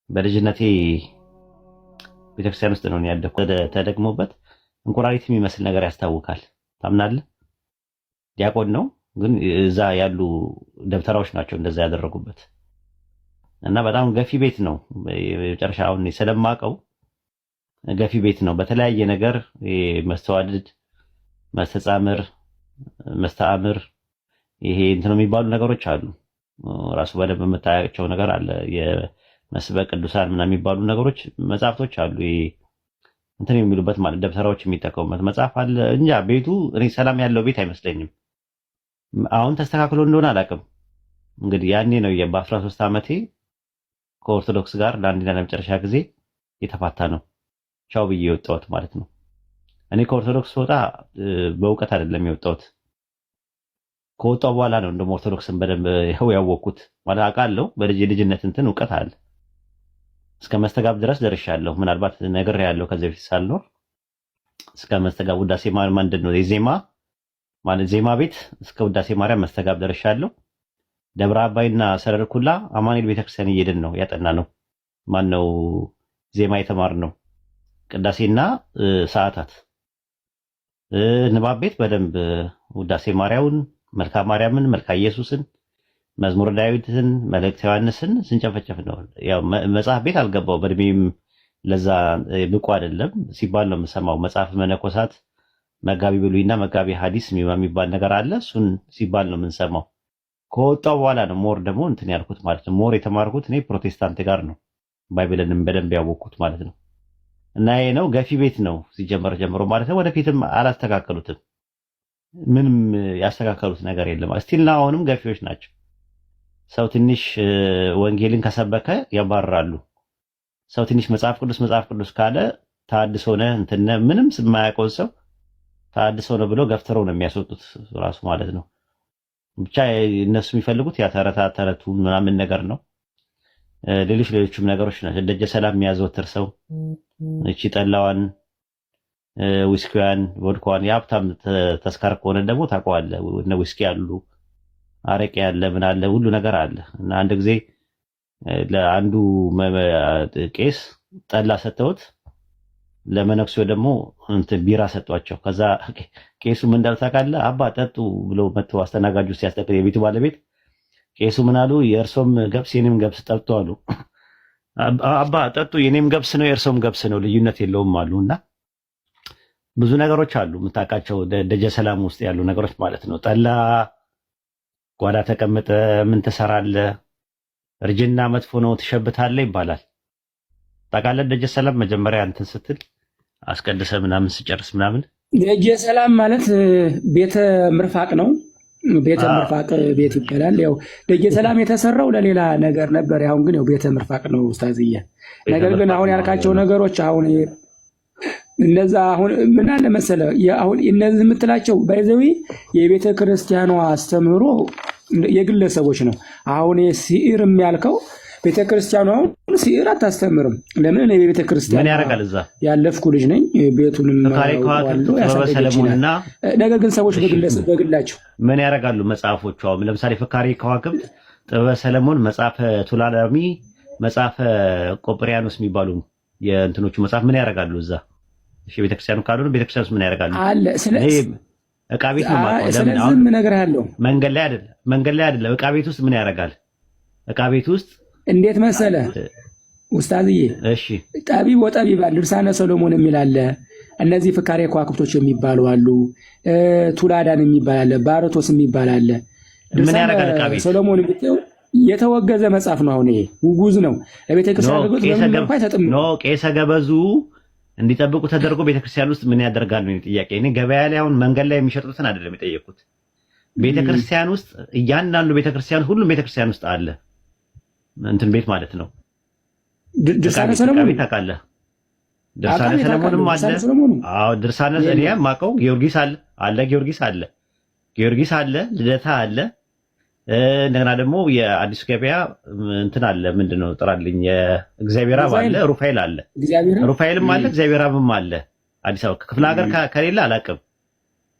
በልጅነቴ ቤተክርስቲያን ውስጥ ነው ያደኩት። ተደግሞበት እንቁራሪት የሚመስል ነገር ያስታውቃል። ታምናለህ? ዲያቆን ነው ግን እዛ ያሉ ደብተራዎች ናቸው እንደዛ ያደረጉበት እና በጣም ገፊ ቤት ነው። መጨረሻ አሁን ስለማቀው ገፊ ቤት ነው። በተለያየ ነገር መስተዋድድ፣ መስተጻምር፣ መስተአምር ይሄ እንትን የሚባሉ ነገሮች አሉ። ራሱ በደንብ የምታያቸው ነገር አለ። የመስበክ ቅዱሳን ምናምን የሚባሉ ነገሮች መጽሐፍቶች አሉ። እንትን የሚሉበት ማለት ደብተራዎች የሚጠቀሙበት መጽሐፍ አለ። እንጃ ቤቱ እኔ ሰላም ያለው ቤት አይመስለኝም። አሁን ተስተካክሎ እንደሆነ አላውቅም። እንግዲህ ያኔ ነው በ13 ዓመቴ ከኦርቶዶክስ ጋር ለአንድና ለመጨረሻ ጊዜ የተፋታ ነው። ቻው ብዬ የወጣሁት ማለት ነው። እኔ ከኦርቶዶክስ ወጣ በእውቀት አይደለም የወጣሁት። ከወጣሁ በኋላ ነው እንደውም ኦርቶዶክስን በደንብ ያወቅኩት። ማለት አውቃለሁ በልጅነት እንትን እውቀት አለ። እስከ መስተጋብ ድረስ ደርሻለሁ። ምናልባት ነገር ያለው ከዚህ በፊት ሳልኖር እስከ መስተጋብ ውዳሴ ማርያም ምንድን ነው የዜማ ማለት ዜማ ቤት እስከ ውዳሴ ማርያም መስተጋብ ደርሻለሁ። ደብረ አባይና ሰረር ኩላ አማኑኤል ቤተክርስቲያን እየሄድን ነው ያጠና ነው። ማን ነው ዜማ የተማር ነው። ቅዳሴና ሰዓታት ንባብ ቤት በደንብ ውዳሴ ማርያምን፣ መልካ ማርያምን፣ መልካ ኢየሱስን፣ መዝሙረ ዳዊትን፣ መልእክተ ዮሐንስን ስንጨፈጨፍ ነው። ያው መጽሐፍ ቤት አልገባው በእድሜም ለዛ ብቁ አይደለም ሲባል ነው የምሰማው። መጽሐፍ መነኮሳት መጋቢ ብሉይና መጋቢ ሐዲስ የሚባል ነገር አለ። እሱን ሲባል ነው የምንሰማው። ከወጣው በኋላ ነው ሞር ደግሞ እንትን ያልኩት ማለት ነው። ሞር የተማርኩት እኔ ፕሮቴስታንት ጋር ነው ባይብልንም በደንብ ያወቅኩት ማለት ነው። እና ይሄ ነው ገፊ ቤት ነው ሲጀመር ጀምሮ ማለት ነው። ወደፊትም አላስተካከሉትም። ምንም ያስተካከሉት ነገር የለም። ስቲልና አሁንም ገፊዎች ናቸው። ሰው ትንሽ ወንጌልን ከሰበከ ያባርራሉ። ሰው ትንሽ መጽሐፍ ቅዱስ ካለ ታድሶ ነህ እንትን ምንም የማያውቀው ሰው ታድሶ ነው ብሎ ገፍትረው ነው የሚያስወጡት ራሱ ማለት ነው። ብቻ እነሱ የሚፈልጉት ያ ተረቱ ምናምን ነገር ነው። ሌሎችም ነገሮች ናቸው። ደጀ ሰላም የሚያዘወትር ሰው እቺ ጠላዋን፣ ዊስኪዋን፣ ቮድካዋን የሀብታም ተስካር ከሆነ ደግሞ ታውቀዋለህ። እነ ዊስኪ አሉ፣ አረቄ ያለ ምን አለ ሁሉ ነገር አለ። እና አንድ ጊዜ ለአንዱ ቄስ ጠላ ሰጥተውት ለመነኩሴው ደግሞ እንትን ቢራ ሰጧቸው። ከዛ ቄሱ ምን እንዳለ ታውቃለህ? አባ ጠጡ ብሎ መጥቶ አስተናጋጁ ሲያስጠቅል የቤቱ ባለቤት ቄሱ ምን አሉ? የእርሶም ገብስ የኔም ገብስ ጠጡ አሉ። አባ ጠጡ፣ የኔም ገብስ ነው የእርሶም ገብስ ነው ልዩነት የለውም አሉ። እና ብዙ ነገሮች አሉ የምታውቃቸው ደጀ ሰላም ውስጥ ያሉ ነገሮች ማለት ነው። ጠላ ጓዳ ተቀምጠ ምን ትሰራለህ? እርጅና መጥፎ ነው ትሸብታለህ ይባላል። ታውቃለህ? ደጀ ሰላም መጀመሪያ እንትን ስትል አስቀድሰ ምናምን ስጨርስ ምናምን ደጀ ሰላም ማለት ቤተ ምርፋቅ ነው። ቤተ ምርፋቅ ቤት ይባላል። ያው ደጀ ሰላም የተሰራው ለሌላ ነገር ነበር። አሁን ግን ያው ቤተ ምርፋቅ ነው ኡስታዝዬ። ነገር ግን አሁን ያልካቸው ነገሮች አሁን እነዛ አሁን ምን አለ መሰለህ አሁን እነዚህ የምትላቸው ባይዘዊ የቤተ ክርስቲያኗ አስተምህሮ የግለሰቦች ነው። አሁን ሲኢር የሚያልከው ቤተ ክርስቲያኗ አሁን ሲኢር አታስተምርም። ለምን እኔ በቤተ ክርስቲያን ምን ያደርጋል እዛ ያለፍኩ ልጅ ነኝ። ቤቱንም ሰለሞንና ነገር ግን ሰዎች በግላቸው ምን ያደርጋሉ? መጽሐፎቹ አሁን ለምሳሌ ፍካሬ ከዋክብት፣ ጥበበ ሰለሞን፣ መጽሐፈ ቱላዳሚ፣ መጽሐፈ ቆጵሪያኖስ የሚባሉ የእንትኖቹ መጽሐፍ ምን ያደርጋሉ እዛ? እሺ ቤተክርስቲያኑ ካልሆነ ቤተክርስቲያኑ ምን ያደርጋሉ? አለ ስለዚህ ዕቃ ቤት ነው ማለት ለምን አሁን ነገር ያለው መንገድ ላይ አይደለም። ዕቃ ቤት ውስጥ ምን ያደርጋል? ዕቃ ቤት ውስጥ እንዴት መሰለ ኡስታዝዬ፣ እሺ ጠቢብ ወጠቢባን ድርሳነ ሰሎሞን የሚል አለ። እነዚህ ፍካሬ ከዋክብቶች የሚባሉ አሉ። ቱላዳን የሚባል አለ። ባረቶስ የሚባል አለ። ምን ያደርጋል? ዕቃ ቤት ሰሎሞን የተወገዘ መጽሐፍ ነው። አሁን ይሄ ውጉዝ ነው። ለቤተ ክርስቲያን አገልግሎት ለምን እንኳን አይሰጥም ነው። ቄሰ ገበዙ እንዲጠብቁ ተደርጎ ቤተክርስቲያን ውስጥ ምን ያደርጋሉ ነው ጥያቄ። እኔ ገበያ ላይ አሁን መንገድ ላይ የሚሸጡትን አይደለም የጠየቁት። ቤተክርስቲያን ውስጥ እያንዳንዱ ቤተክርስቲያን ሁሉም ቤተክርስቲያን ውስጥ አለ እንትን ቤት ማለት ነው። ድርሳነ ሰሎሞን ታውቃለህ? ድርሳነ ሰሎሞንም አለ። አዎ ድርሳነ እኔ የማውቀው ጊዮርጊስ አለ ጊዮርጊስ አለ፣ ልደታ አለ። እንደገና ደግሞ የአዲስ ገበያ እንትን አለ። ምንድነው ጥራልኝ? የእግዚአብሔር አብ አለ፣ ሩፋኤል አለ። ሩፋኤልም አለ፣ እግዚአብሔር አብም አለ። አዲስ አበባ ክፍለ ሀገር ከሌለ አላውቅም።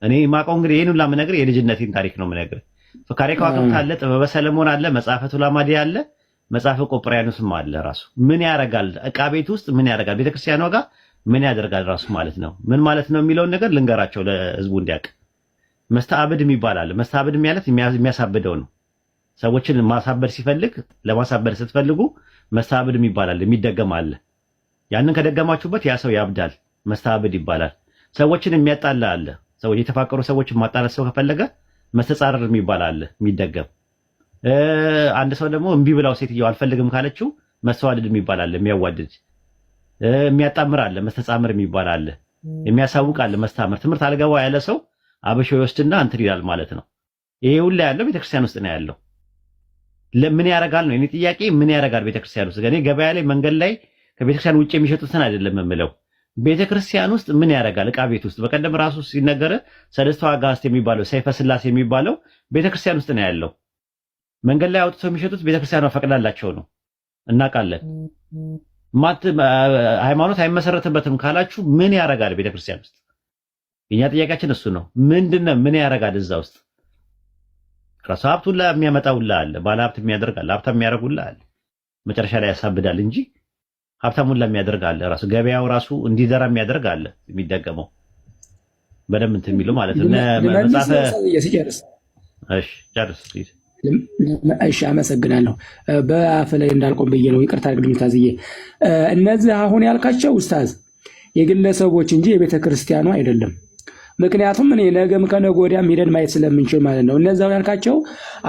እኔ የማውቀው እንግዲህ ይሄን ሁላ የምነግርህ የልጅነቴን ታሪክ ነው የምነግርህ። ፍካሬ ከዋክብት አለ፣ ጥበበ ሰለሞን አለ፣ መጽሐፈ ቱላማዲ አለ፣ መጽሐፈ ቆጵርያኖስም አለ ራሱ። ምን ያደርጋል ዕቃ ቤት ውስጥ ምን ያደርጋል፣ ቤተክርስቲያኗ ጋር ምን ያደርጋል ራሱ ማለት ነው። ምን ማለት ነው የሚለውን ነገር ልንገራቸው ለህዝቡ እንዲያውቅ። መስተአብድ የሚባል አለ። መስተአብድ ማለት የሚያሳብደው ነው። ሰዎችን ማሳበድ ሲፈልግ ለማሳበድ ስትፈልጉ መስተአብድ የሚባል አለ፣ የሚደገም አለ። ያንን ከደገማችሁበት ያ ሰው ያብዳል፣ መስተአብድ ይባላል። ሰዎችን የሚያጣላ አለ። ሰዎች የተፋቀሩ ሰዎችን ማጣላት ሰው ከፈለገ መስተጻረር የሚባል አለ፣ የሚደገም። አንድ ሰው ደግሞ እምቢ ብላው ሴትየው አልፈልግም ካለችው መስተዋድድ የሚባል አለ፣ የሚያዋድድ። የሚያጣምር አለ፣ መስተጻምር የሚባል አለ። የሚያሳውቅ አለ፣ መስታምር። ትምህርት አልገባው ያለ ሰው አበሾ ይወስድና እንትን ይላል ማለት ነው። ይሄ ሁሉ ያለው ቤተክርስቲያን ውስጥ ነው ያለው። ለምን ያደርጋል ነው የኔ ጥያቄ። ምን ያደርጋል ቤተክርስቲያን ውስጥ? እኔ ገበያ ላይ መንገድ ላይ ከቤተክርስቲያን ውጭ የሚሸጡትን አይደለም የምለው። ቤተክርስቲያን ውስጥ ምን ያደርጋል? ዕቃ ቤት ውስጥ በቀደም ራሱ ሲነገር ሰለስቱ አጋዕዝት የሚባለው ሰይፈ ስላሴ የሚባለው ቤተክርስቲያን ውስጥ ነው ያለው። መንገድ ላይ አውጥተው የሚሸጡት ቤተክርስቲያኗ ፈቅዳላቸው ነው፣ እናውቃለን። ሃይማኖት አይመሰረትበትም ካላችሁ ምን ያደርጋል ቤተክርስቲያን ውስጥ? የኛ ጥያቄያችን እሱ ነው። ምንድነው ምን ያደርጋል እዛ ውስጥ? ራሱ ሀብቱላ የሚያመጣውላ አለ፣ ባለ ሀብት የሚያደርጋል፣ ሀብታም የሚያደርጉላ አለ። መጨረሻ ላይ ያሳብዳል እንጂ ሀብታሙላ የሚያደርግ አለ። ራሱ ገበያው ራሱ እንዲዘራ የሚያደርግ አለ፣ የሚደገመው በደንብ እንትን የሚለው ማለት ነው። መጽሐፈ እሺ ጨርስ። እሺ አመሰግናለሁ። በአፍ ላይ እንዳልቆም ብዬ ነው፣ ይቅርታ አድርግልኝ ኡስታዝዬ። እነዚህ አሁን ያልካቸው ኡስታዝ የግለሰቦች እንጂ የቤተ ክርስቲያኑ አይደለም። ምክንያቱም እኔ ነገም ከነገ ወዲያም ሄደን ማየት ስለምንችል ማለት ነው። እነዛው ያልካቸው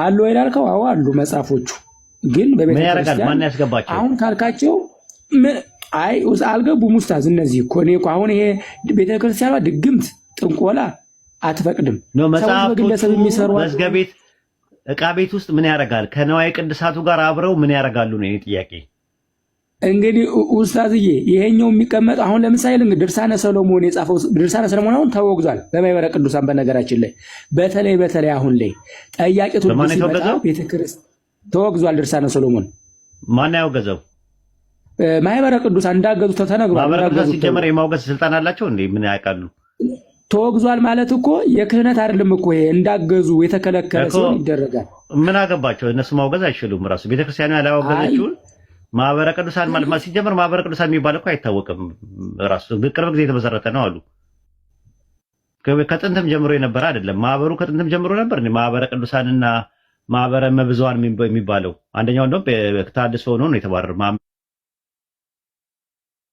አሉ ወይ ላልከው፣ አዎ አሉ መጽሐፎቹ። ግን በቤተ ክርስቲያን ማን ያስገባቸው? አሁን ካልካቸው አይ አልገቡም ኡስታዝ። እነዚህ እኮ እኔ እኮ አሁን ይሄ ቤተ ክርስቲያኗ ድግምት ጥንቆላ አትፈቅድም። ሰዎች በግለሰብ የሚሰሩ መዝገብ ቤት ዕቃ ቤት ውስጥ ምን ያደርጋል? ከነዋይ ቅድሳቱ ጋር አብረው ምን ያደርጋሉ ነው የኔ ጥያቄ። እንግዲህ ኡስታዝዬ ይሄኛው የሚቀመጥ አሁን ለምሳሌ ድርሳነ ሰሎሞን የጻፈው ድርሳነ ሰሎሞን አሁን ተወግዟል በማኅበረ ቅዱሳን። በነገራችን ላይ በተለይ አሁን ላይ ጠያቂቱ ቤተክርስቲያን ተወግዟል። ድርሳነ ሰሎሞን ማን ያወገዘው? ማኅበረ ቅዱሳን እንዳገዙ ተነግሯል። ማኅበረ ቅዱሳን ሲጀመር የማውገዝ ስልጣን አላቸው እንዴ? ምን ያውቃሉ? ተወግዟል ማለት እኮ የክህነት አይደለም እኮ ይሄ፣ እንዳገዙ የተከለከለ ሲሆን ይደረጋል። ምን አገባቸው እነሱ? ማውገዝ አይችሉም። ራሱ ቤተክርስቲያኑ ያላወገዘችውን ማኅበረ ቅዱሳን ማለት ሲጀመር ማኅበረ ቅዱሳን የሚባል እኮ አይታወቅም። ራሱ ቅርብ ጊዜ የተመሰረተ ነው አሉ። ከጥንትም ጀምሮ የነበረ አይደለም። ማኅበሩ ከጥንትም ጀምሮ ነበር። ማኅበረ ቅዱሳንና ማኅበረ መብዙኃን የሚባለው አንደኛው እንደውም ታድሶ ሆኖ ነው የተባረረ።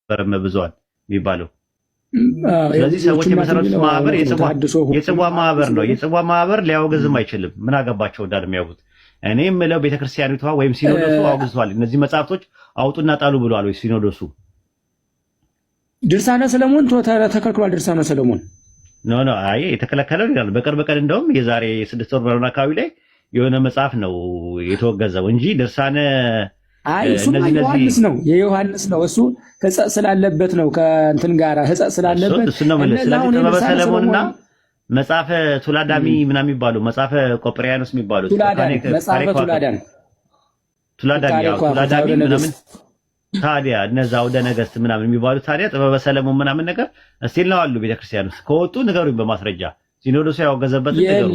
ማኅበረ መብዙኃን የሚባለው ስለዚህ ሰዎች የመሰረቱት ማህበር የጽዋ ማህበር ነው። የጽዋ ማህበር ሊያወግዝም አይችልም። ምን አገባቸው እንዳለ የሚያውቁት። እኔ የምለው ቤተክርስቲያኒቷ ወይም ሲኖዶሱ አውግዟል። እነዚህ መጽሐፍቶች አውጡና ጣሉ ብሏል ወይ ሲኖዶሱ? ድርሳነ ሰሎሞን ተከልክሏል። ድርሳነ ሰሎሞን ኖ አይ የተከለከለው ይላል። በቅርብ ቀን እንደውም የዛሬ 6 ወር በሆነ አካባቢ ላይ የሆነ መጽሐፍ ነው የተወገዘው እንጂ ድርሳነ እሱ ዮሐንስ ነው የዮሐንስ ነው። እሱ ሕጸጽ ስላለበት ነው ከእንትን ጋር ሕጸጽ ስላለበት እሱ ነው ማለት ስለዚህ ሰለሞንና መጽሐፈ ቱላዳሚ ምናምን የሚባሉ መጽሐፈ ቆጵርያኖስ የሚባሉ መጽሐፈ ቱላዳሚ ምናምን ታዲያ እነዛ ወደ ነገስት ምናምን የሚባሉ ታዲያ ጥበበ ሰለሞን ምናምን ነገር እስቲል ነው አሉ ቤተክርስቲያን ውስጥ ከወጡ ንገሩኝ በማስረጃ ሲኖዶሱ ያወገዘበት ንገሩ።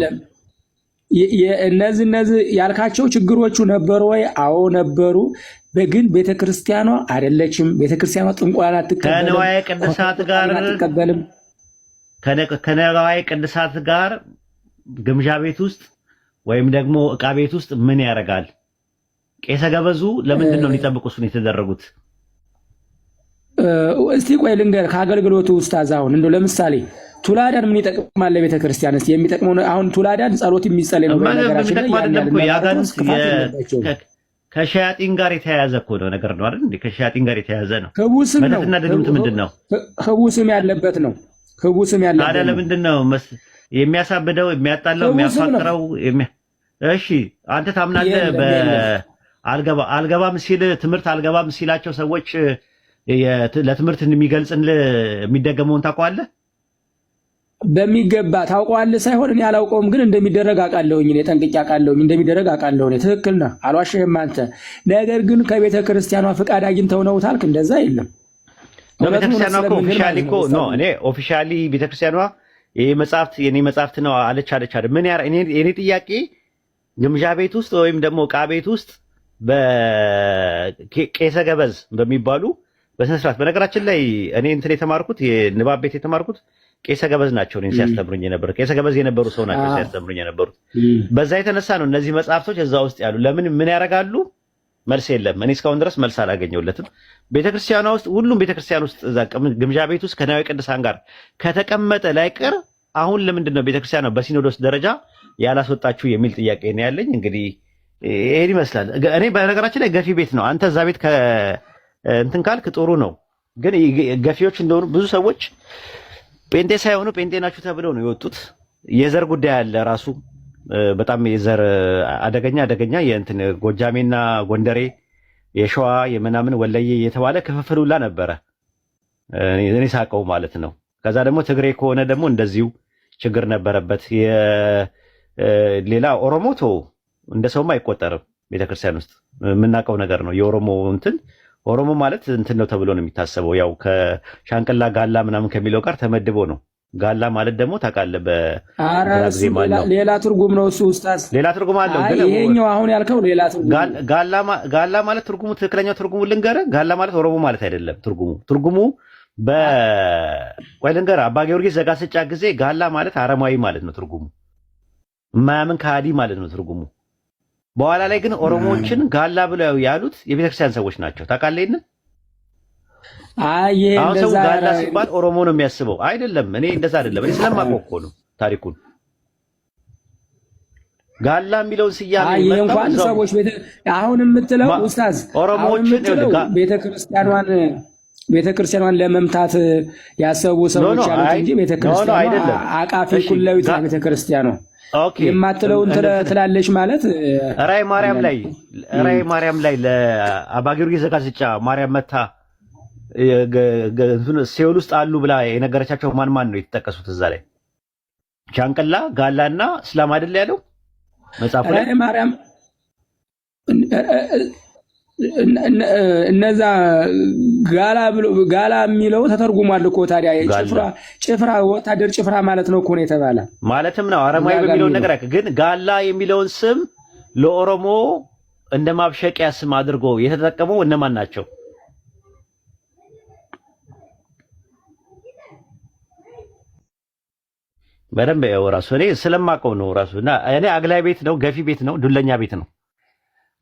እነዚህ ያልካቸው ችግሮቹ ነበሩ ወይ? አዎ ነበሩ። ግን ቤተክርስቲያኗ አይደለችም። ቤተክርስቲያኗ ጥንቆላን አትቀበልም። ከነዋየ ቅድሳት ጋር ግምዣ ቤት ውስጥ ወይም ደግሞ ዕቃ ቤት ውስጥ ምን ያደርጋል? ቄሰ ገበዙ ለምንድን ነው ሊጠብቁ እሱን የተደረጉት? እስቲ ቆይ ልንገር ከአገልግሎቱ ኡስታዝ። አሁን እንደው ለምሳሌ ቱላዳን ምን ይጠቅማል ለቤተክርስቲያን? እስቲ የሚጠቅመው አሁን ቱላዳን ጸሎት የሚጸልይ ነው በነገራችን ላይ ከሸያጢን ጋር የተያያዘ እኮ ነው ነገር ነው አይደል እንዴ? ከሸያጢን ጋር የተያያዘ ነው። ህቡስም ነው መተትና ድግምት ምንድን ነው? ህቡስም ያለበት ነው። ህቡስም ያለበት ታዲያ ለምንድን ነው የሚያሳብደው የሚያጣላው የሚያፋቅረው? እሺ አንተ ታምናለህ? አልገባም ሲል ትምህርት አልገባም ሲላቸው ሰዎች ለትምህርት የሚገልጽን የሚደገመውን ታውቀዋለህ? በሚገባ ታውቀዋለህ ሳይሆን እኔ አላውቀውም፣ ግን እንደሚደረግ አውቃለሁኝ። እኔ ጠንቅቄ አውቃለሁኝ እንደሚደረግ አውቃለሁ። እኔ ትክክል ነህ፣ አልዋሽህም አንተ። ነገር ግን ከቤተ ክርስቲያኗ ፍቃድ አግኝተው ነው ታልክ፣ እንደዛ የለም። ቤተክርስቲያኗ እኮ ኦፊሻሊ እኮ ነው። እኔ ኦፊሻሊ ቤተክርስቲያኗ ይሄ መጽሐፍት የኔ መጽሐፍት ነው አለች አይደል? ምን እኔ ጥያቄ ግምዣ ቤት ውስጥ ወይም ደግሞ ዕቃ ቤት ውስጥ በቄሰ ገበዝ በሚባሉ በስነ ስርዓት በነገራችን ላይ እኔ እንትን የተማርኩት የንባብ ቤት የተማርኩት ቄሰ ገበዝ ናቸው እኔን ሲያስተምሩኝ የነበሩት። ቄሰ ገበዝ የነበሩ ሰው ናቸው ሲያስተምሩኝ የነበሩት። በዛ የተነሳ ነው እነዚህ መጽሐፍቶች እዛ ውስጥ ያሉ። ለምን ምን ያደርጋሉ? መልስ የለም። እኔ እስካሁን ድረስ መልስ አላገኘሁለትም። ቤተክርስቲያኗ ውስጥ ሁሉም ቤተክርስቲያን ውስጥ እዛ ግምጃ ቤት ውስጥ ከንዋየ ቅድሳን ጋር ከተቀመጠ ላይቀር አሁን ለምንድን ነው ቤተክርስቲያኗ በሲኖዶስ ደረጃ ያላስወጣችሁ የሚል ጥያቄ ነው ያለኝ። እንግዲህ ይሄን ይመስላል። እኔ በነገራችን ላይ ገፊ ቤት ነው። አንተ እዛ ቤት እንትን ካልክ ጥሩ ነው። ግን ገፊዎች እንደሆኑ ብዙ ሰዎች ጴንጤ ሳይሆኑ ጴንጤ ናችሁ ተብለው ነው የወጡት። የዘር ጉዳይ አለ ራሱ በጣም የዘር አደገኛ የእንትን ጎጃሜና ጎንደሬ የሸዋ የምናምን ወለየ የተባለ ክፍፍል ሁላ ነበረ እኔ ሳቀው ማለት ነው። ከዛ ደግሞ ትግሬ ከሆነ ደግሞ እንደዚሁ ችግር ነበረበት። ሌላ ኦሮሞ እንደ ሰውም አይቆጠርም ቤተክርስቲያን ውስጥ የምናውቀው ነገር ነው። የኦሮሞ እንትን ኦሮሞ ማለት እንትን ነው ተብሎ ነው የሚታሰበው። ያው ከሻንቅላ ጋላ ምናምን ከሚለው ጋር ተመድቦ ነው። ጋላ ማለት ደግሞ ታውቃለህ ሌላ ትርጉም ነው እሱ ኡስታዝ፣ ሌላ ትርጉም አለው። ግን ይሄኛው አሁን ያልከው ሌላ ትርጉም ጋላ ማለት ትርጉሙ ትክክለኛው ትርጉሙ ልንገርህ። ጋላ ማለት ኦሮሞ ማለት አይደለም። ትርጉሙ ወይ ልንገርህ፣ አባ ጊዮርጊስ ዘጋስጫ ጊዜ ጋላ ማለት አረማዊ ማለት ነው ትርጉሙ። የማያምን ከሃዲ ማለት ነው ትርጉሙ። በኋላ ላይ ግን ኦሮሞዎችን ጋላ ብለው ያሉት የቤተክርስቲያን ሰዎች ናቸው። ታውቃለህ? አሁን ሰው ጋላ ሲባል ኦሮሞ ነው የሚያስበው። አይደለም፣ እኔ እንደዛ አይደለም። እኔ ስለማውቀው እኮ ነው ታሪኩን። ጋላ የሚለውን ስያሜ እንኳን ሰዎች አሁን የምትለው ኡስታዝ ኦሮሞዎችን ቤተክርስቲያኗን ለመምታት ያሰቡ ሰዎች ያሉት እንጂ ቤተክርስቲያኗ አቃፊ ኩላዊት ቤተክርስቲያኗ የማትለውን ትላለች ማለት ራይ ማርያም ላይ ለአባ ጊዮርጊስ ዘጋስጫ ማርያም መታ ሲኦል ውስጥ አሉ ብላ የነገረቻቸው ማን ነው የተጠቀሱት? እዛ ላይ ሻንቅላ ጋላና እስላም አይደል ያለው መጽሐፉ ላይ ማርያም። እነዛ ጋላ የሚለው ተተርጉሟል እኮ ታዲያ። ጭፍራ ወታደር ጭፍራ ማለት ነው እኮ ነው የተባለ ማለትም ነው። አረማዊ በሚለው ነገር ግን ጋላ የሚለውን ስም ለኦሮሞ እንደ ማብሸቂያ ስም አድርጎ የተጠቀመው እነማን ናቸው? በደንብ ያው ራሱ እኔ ስለማውቀው ነው ራሱ። እና እኔ አግላይ ቤት ነው፣ ገፊ ቤት ነው፣ ዱለኛ ቤት ነው።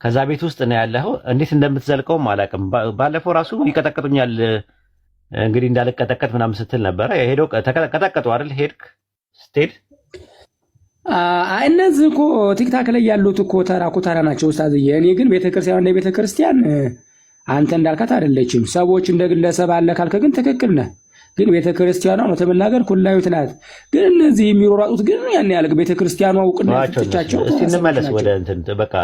ከዛ ቤት ውስጥ ነው ያለው። እንዴት እንደምትዘልቀውም አላውቅም። ባለፈው ራሱ ይቀጠቅጡኛል እንግዲህ እንዳልቀጠቀጥ ምናምን ስትል ነበረ። ሄዶ ተቀጠቀጡ አይደል? ሄድክ ስትሄድ እነዚህ እኮ ቲክታክ ላይ ያሉት እኮ ተራ ናቸው ኡስታዝዬ። እኔ ግን ቤተክርስቲያን እንደ ቤተክርስቲያን አንተ እንዳልካት አይደለችም። ሰዎች እንደ ግለሰብ አለ ካልከ ግን ትክክል ነህ። ግን ቤተክርስቲያኗ ነው ተመናገር ኩላዊት ናት። ግን እነዚህ የሚሮራጡት ግን ያን ያህል ቤተክርስቲያኗ እውቅና ተቻቸው። እስቲ እንመለስ ወደ እንትን በቃ